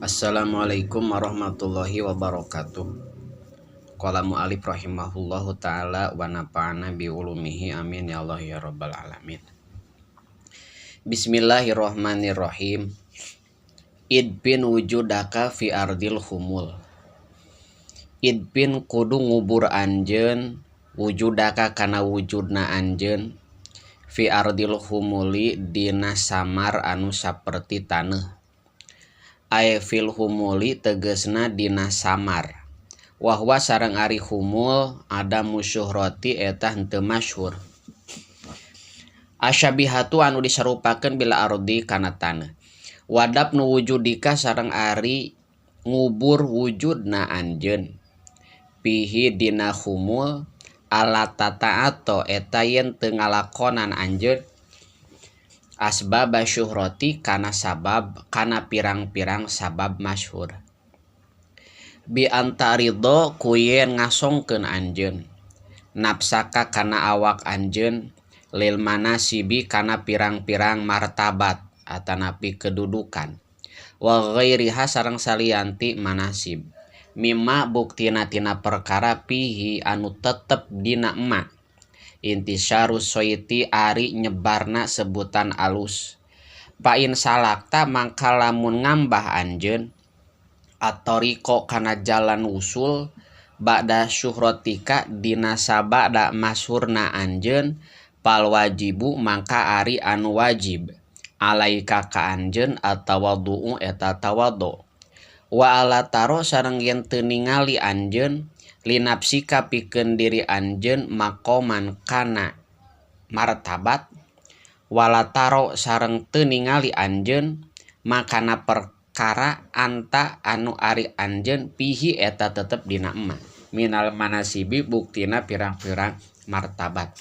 Assalamualaikum warahmatullahi wabarakatuh. Qala mu'alif rahimahullahu ta'ala wa nafa'ana bi ulumihi amin ya Allah ya rabbal alamin. Bismillahirrahmanirrahim. Idbin wujudaka fi ardil humul. Idbin kudu ngubur anjeun wujudaka kana wujudna anjeun fi ardil humuli dina samar anu saperti taneuh. Fil humuli tegesna dina samar. Wahwa sareng ari humul ada musyuhrati eta henteu masyhur. Asyabihatu anu disarupakeun bila ardi kana taneuh. Wadab nu wujudika sareng ari ngubur wujudna anjeun. Pihi dina humul ala tata'ato eta yen teu ngalakonan anjeun asbab syuhrati kana pirang-pirang sabab masyhur. Bi antarido kuyen ngasongkeun anjeun nafsaka kana awak anjeun lil manasibi kana pirang-pirang martabat atanapi kedudukan wa ghairiha sareng salianti manasib mimma buktina tina perkara pihi anu tetep dina emak intisyaru soiti ari nyebarna sebutan alus. Pain salakta mangka lamun ngambah anjeun atoriko kana jalan usul ba'da syuhrotika dina sabada masyhurna anjeun pal wajibu mangka ari anu wajib alaika ka anjeun atawaddu eta tawaddu wa ala taro sareng yen teu ningali anjeun linapsika pikeun diri anjeun makoman kana martabat walataro sareng teu ningali anjeun makana perkara anta anu ari anjeun pihi eta tetep dina emma minal manasibi buktina pirang-pirang martabat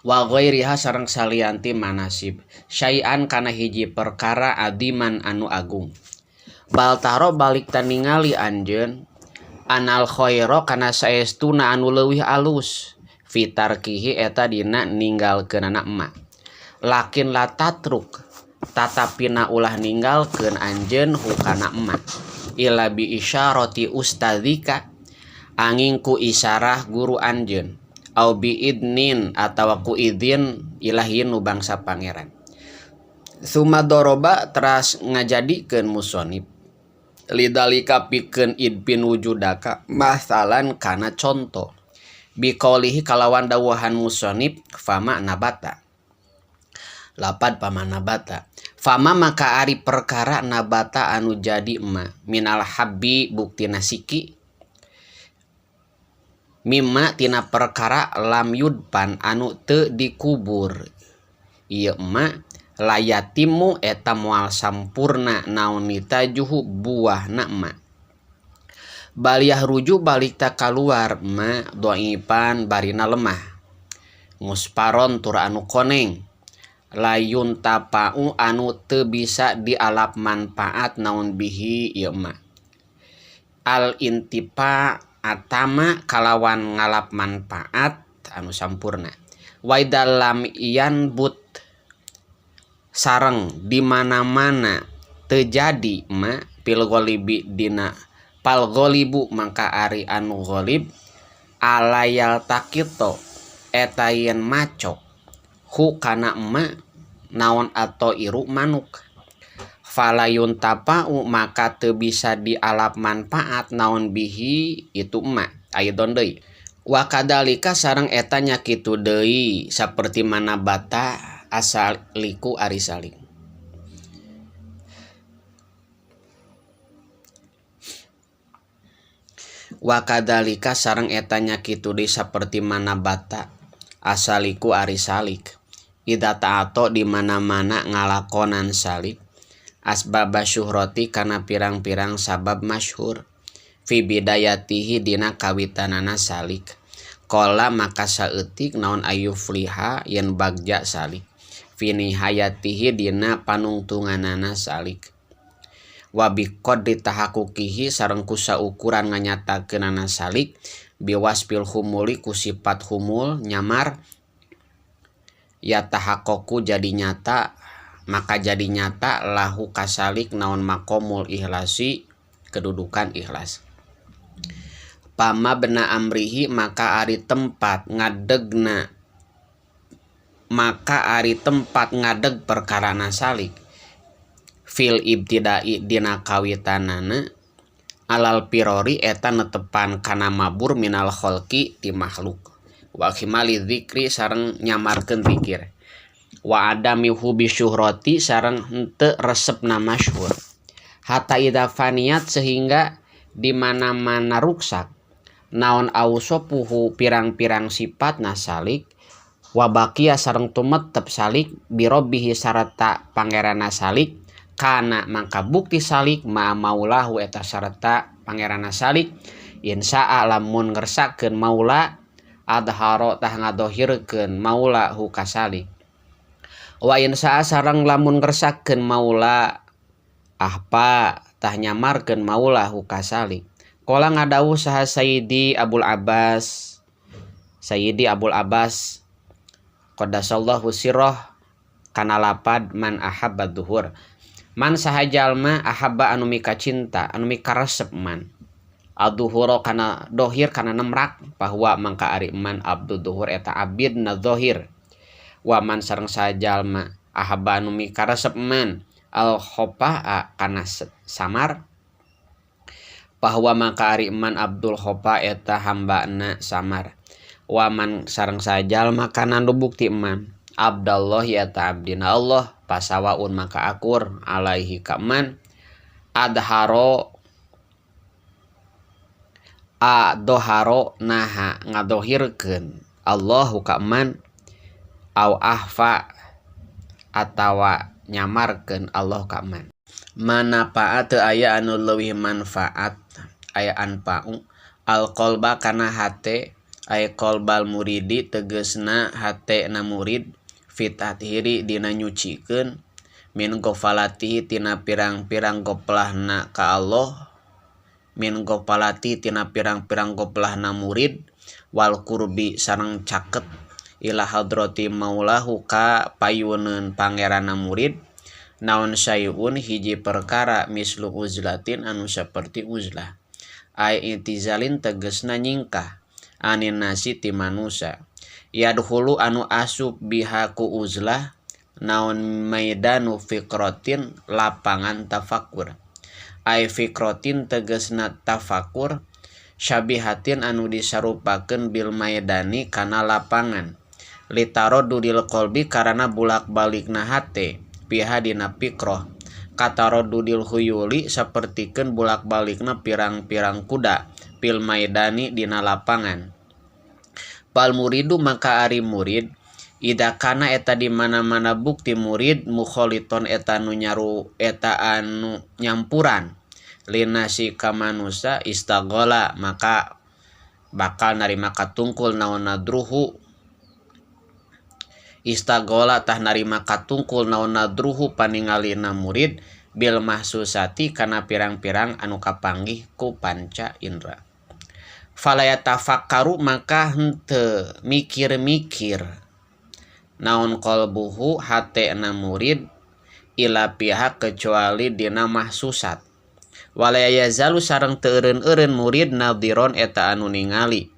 wa ghairiha sareng salianti manasib syai'an kana hiji perkara adiman anu agung baltaro balik ningali anjeun anal khairo kana saestuna anu leuwih alus fitarkihi eta dina ninggalkeunana emak lakin la tatruk tatapina ulah ninggalkeun anjeun hukana emak ila bi isyarati ustadzika angin ku isyarah guru anjeun au bi idnin atawa ku idzin ilahin nu bangsa pangeran summa doroba teras ngajadikeun musonib lidalika pikeun idbin wujudaka masalan kana contoh biqaulihi kalawan dawuhan musonib fama nabata lapad pama nabata fama maka ari perkara nabata anu jadi emak minal habbi buktina siki mimma tina perkara lam yudpan anu teu dikubur ieu emak layatimu eta moal sampurna naon nitajuhu buahna emak baliyah ruju balik ta kaluar emak doipan barina lemah musparon tur anu koneng layun tapau anu teu bisa dialap manfaat naon bihi ieu emak al intipa atama kalawan ngalap manfaat anu sampurna waidalam iyan but sareng di mana-mana terjadi emak pil gholibi dina pal gholibu mangka ari anu gholib alayal takito eta yen macok hu kana emak naon atau iru manuk falayun tapau maka teu bisa dialap manfaat naon bihi itu emak aidon deui wa kadalika sareng eta nya kitu deui saperti mana bata asaliku ari saling wa kadalika sareng eta nya kitu deui saperti mana bata asaliku ari salik ida ta'ato di mana-mana ngalakonan salik asbab syuhrati kana pirang-pirang sabab masyhur fi bidayatihi dina kawitanana salik qala maka saeutik naon ayufliha yen bagja salik fi nihayatihi dina panungtunganana salik wa biqadri tahakukihi sareng ku saukuran nganyatakeunana salik biwasfil humuli ku sifat humul nyamar ya tahakoku jadi nyata maka jadi nyata lahu kasalik naon makomul ikhlasi kedudukan ikhlas. Pama bena amrihi maka ari tempat ngadeg perkarana salik fil ibtidai dina kawitanana alal pirori eta netepan kana mabur minal kholqi ti makhluk wa khimali dzikri sareng nyamarkeun zikir wa adami hubi syuhrati sareng henteu resepna masyhur hatta idza faniyat sehingga di mana-mana ruksak naon ausopuhu pirang-pirang sifatna salik wa baqiya sareng tumetep salik birobbihi sarata pangerana salik kana mangka bukti salik ma maulahu eta sarta pangerana salik insya lamun ngersakeun maula adharo tah ngadohirkeun maula hu kasalik wa insya sareng lamun ngersakeun maula ahpa tah nyamarkeun maula hu kasalik qala ngadawuh saha Sayyidi Abul Abbas qaddasallahu sirrah kana lapad man ahabba duhur man saha jalma ahabba anu mika cinta anu mika resep man aduhuro kana dohir kana nemrak bahwa mangka ari man abdu duhur eta abid na dohir wa man sareng saha jalma ahabba anu mika resep man al khopa kana samar bahwa mangka ari man abdul khopa eta hambana samar wa man sareng saha jalma kana nu bukti man Abdallah eta abdina Allah pasawaun maka akur alaihi kaman adharo naha ngadohirkeun Allahu kaman au ahfa atawa nyamarkeun Allah kaman manfaat teu aya anu leuwih manfaat aya anfa'u alqalba kana hate aya qalbal muridi tegesna hate na murid fitathiri dina nyucikeun min gofalati tina pirang-pirang goplahna ka Allah min gofalati tina pirang-pirang goplahna murid wal kurbi sareng caket ila hadrati maulahu ka payuneun pangeranna murid naon sayun hiji perkara mislu uzlatin anu saperti uzlah ai intizalin tegesna nyingkah anin nasi ti manusia yadhulu anu asub biha ku uzlah naon maidanu fikrotin lapangan tafakur ai fikrotin tegesna tafakur syabihatin anu disarupakeun bil maidani kana lapangan litarodudil qalbi karana bulak-balikna hate biha dina fikroh katarodudil huyuli sapertikeun bulak-balikna pirang-pirang kuda bil maidani dina lapangan bal muridu maka ari murid ida kana eta di mana-mana bukti murid mukholiton eta anu nyaru eta anu nyampuran linasi ka manusia istagola maka bakal narima katungkul naon nadruhu istagola tah narima katungkul naon nadruhu paningalina murid bil mahsusati kana pirang-pirang anu kapanggih ku panca indra falaya tafakkaru maka henteu mikir-mikir naon qalbuhu hate na murid ila pihak kecuali dina mahsusat walaya yazalu sareng teu eureun-eureun murid nadiron eta anu ningali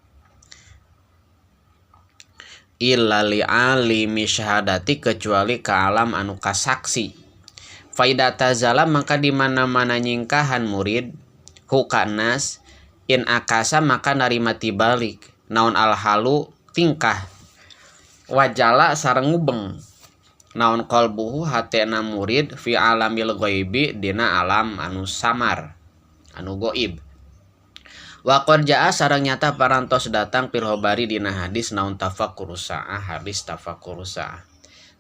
illa li alimi syahadati kecuali ka alam anu kasaksi faidata zalam maka di mana-mana nyingkahan murid hukanas in akasa maka narima tibalik naon alhalu tingkah wajala sareng ngubeng naon qalbuhu hatena murid fi alamil ghaibi dina alam anu samar anu goib wa qad jaa sareng nyata parantos datang fil khabari dina hadis naon tafakkur saah hadis tafakkur saah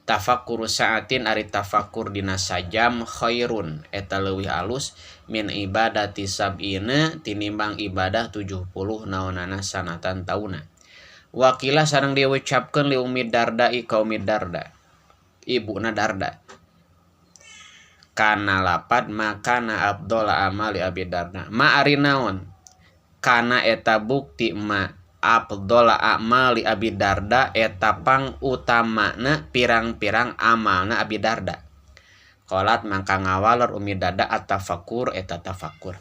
tafakkur saatin ari tafakkur dina sajam khairun eta leuwih alus min ibadati sab'ina tinimbang ibadah 70 naonana sanatan tauna wakila sareng diucapkeun li Ummi Darda ka Ummi Darda ibuna Darda kana lapad makana afdol amali Abi Darda ma ari naon kana eta bukti ma afdol amali Abi Darda eta pang utamana pirang-pirang amalna Abi Darda Qalat mangka ngawaleur umi dada at-tafakkur eta tafakkur.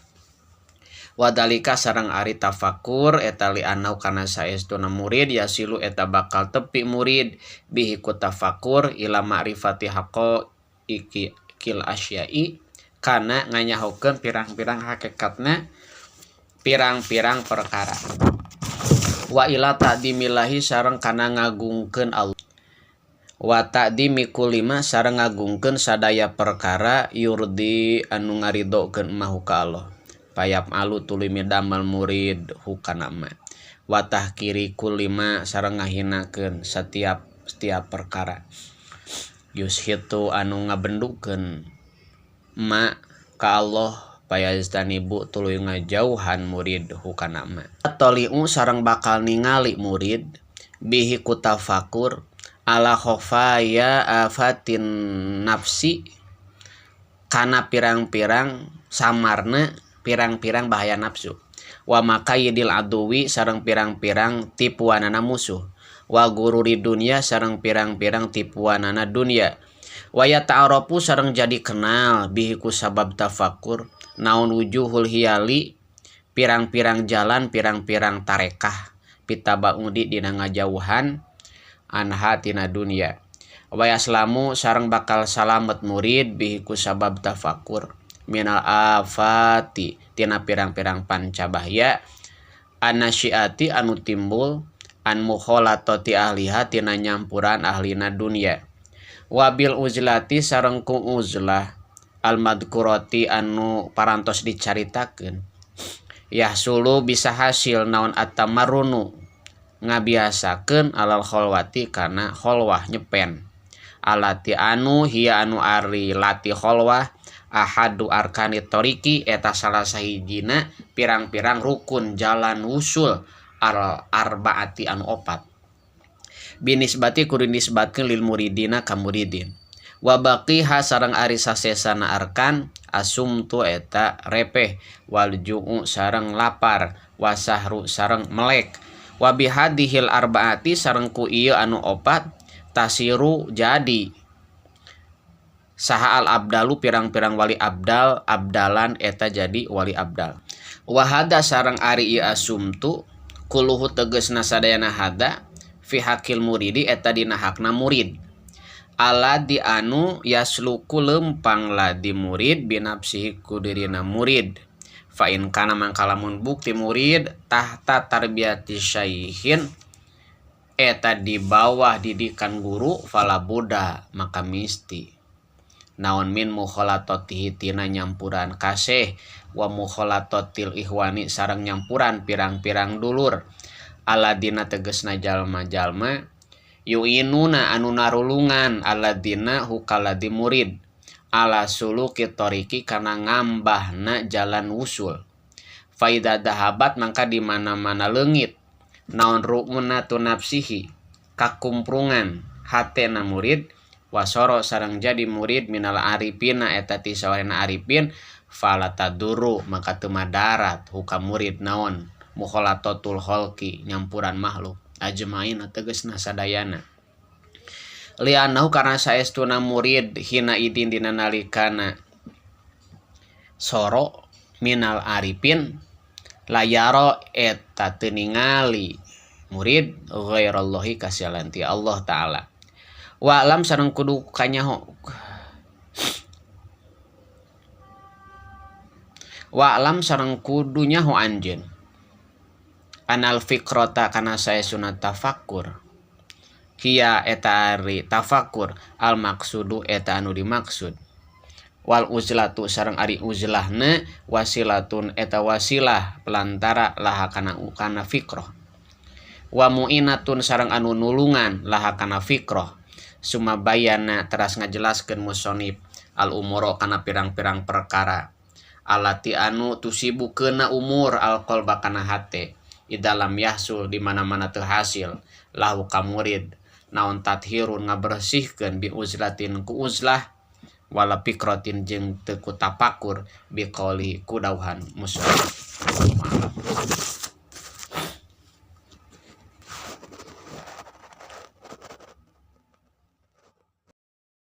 Wadalika sareng ari tafakur eta li anau kana saestuna murid yasilu eta bakal tepi murid bihi ku tafakur ila ma'rifati haqo ikil asyai kana nganyahokeun pirang-pirang hakikatna pirang-pirang perkara. Wa ila ta'dimillahi sareng kana ngagungkeun Allah. Wa ta'dimi kulima sareng ngagungkeun sadaya perkara yurdi anu ngaridokeun mahu ka Allah. Payap alu tuluy midamel murid hukana ma. Watah kiri kulima sareng ngahinakeun setiap perkara. Yushitu anu ngabendukeun ma ka Allah payastanibu tuluy ngajauhan murid hukana ma. Toliu sareng bakal ningali murid bihi ku tafakur ala khofaya afatin nafsi kana pirang-pirang samarna pirang-pirang bahaya nafsu. Wa makayidil aduwi sareng pirang-pirang tipuanana musuh. Wa gururi dunya sareng pirang-pirang tipuanana dunya. Wa yata'arafu sareng jadi kenal bihi ku sabab tafakur naon wujuhul hiyali pirang-pirang jalan pirang-pirang tarekah pitabaudi dina ngajauhan anha tina dunya. Wa yaslamu sareng bakal salamet murid bihi ku sabab tafakur minal afati tina pirang-pirang pancabahya anasyiati anu timbul an mukholatoti ahliha tina nyampuran ahlina dunya. Wabil uzlati sareng ku uzlah al madkurati anu parantos dicaritakeun yahsulu bisa hasil naon at-tamarrunu ngabiasakeun alal kholwati kana kholwah nyepen alati anu hiya anu ari lati kholwah ahadu arkani toriki eta salah sahijina pirang-pirang rukun jalan wusul arbaati anu opat binisbati kudu nisbatkeun lil muridina ka muridin. Wa baqiha sareng ari sasesana arkan asumtu eta repeh wal ju'u sareng lapar wasahru sareng melek. Wa bihadihil arbaati sareng ku ieu anu opat tasiru jadi saha al abdalu pirang-pirang wali abdal abdalan eta jadi wali abdal. Wahada sareng ari ieu asumtu kuluhu tegesna sadayana hada fi hakil muridi eta dina hakna murid. Ala di anu yasluku lempang la di murid binapsihi kudirina murid. Fa in kana mangkalamun bukti murid tahta tarbiyati syaihin eta di bawah didikan guru fala buddha maka misti naon min mukholatotihi tina nyampuran kasih wa mukholatotil ihwani sareng nyampuran pirang-pirang dulur aladina tegesna jalma-jalma yuinuna anu narulungan aladina hukaladi murid ala suluki toriki kana ngambahna jalan wusul faida dahabat mangka di mana-mana leungit naon ru'una tu nafsihi kakumprungan hatena murid wasoro sareng jadi murid minal arifina eta ti sawarena arifin fala taduru maka teu madarat huka murid naon mukholatotul khalqi nyampuran makhluk ajmain tegasna sadayana lianahu karena saestuna murid hina idin dina nalikana soro minal arifin layaro eta teu ningali murid ghairallahi kasyalanti Allah taala. Wa alam sareng kudu kanyaho wa alam sareng kudu nyaho anjeun anal fikrata kana saestuna tafakkur hiya eta ari tafakkur al maksudu eta anu dimaksud wal uzlatu sareng ari uzlahna wasilatun eta wasilah pelantara laha kana fikroh wa muinatun sareng anu nulungan laha kana fikroh summa bayana teras ngajelaskeun musonib al umuro kana pirang-pirang perkara alati anu tusibukeuna umur al qalba kana hate idalam yahsul di mana-mana teu hasil lahu ka murid naon tathirun ngabersihkeun bi uzlatin ku uzlah wala fikratin jeung teu ku tapakur bi qauli ku dauhan musonib.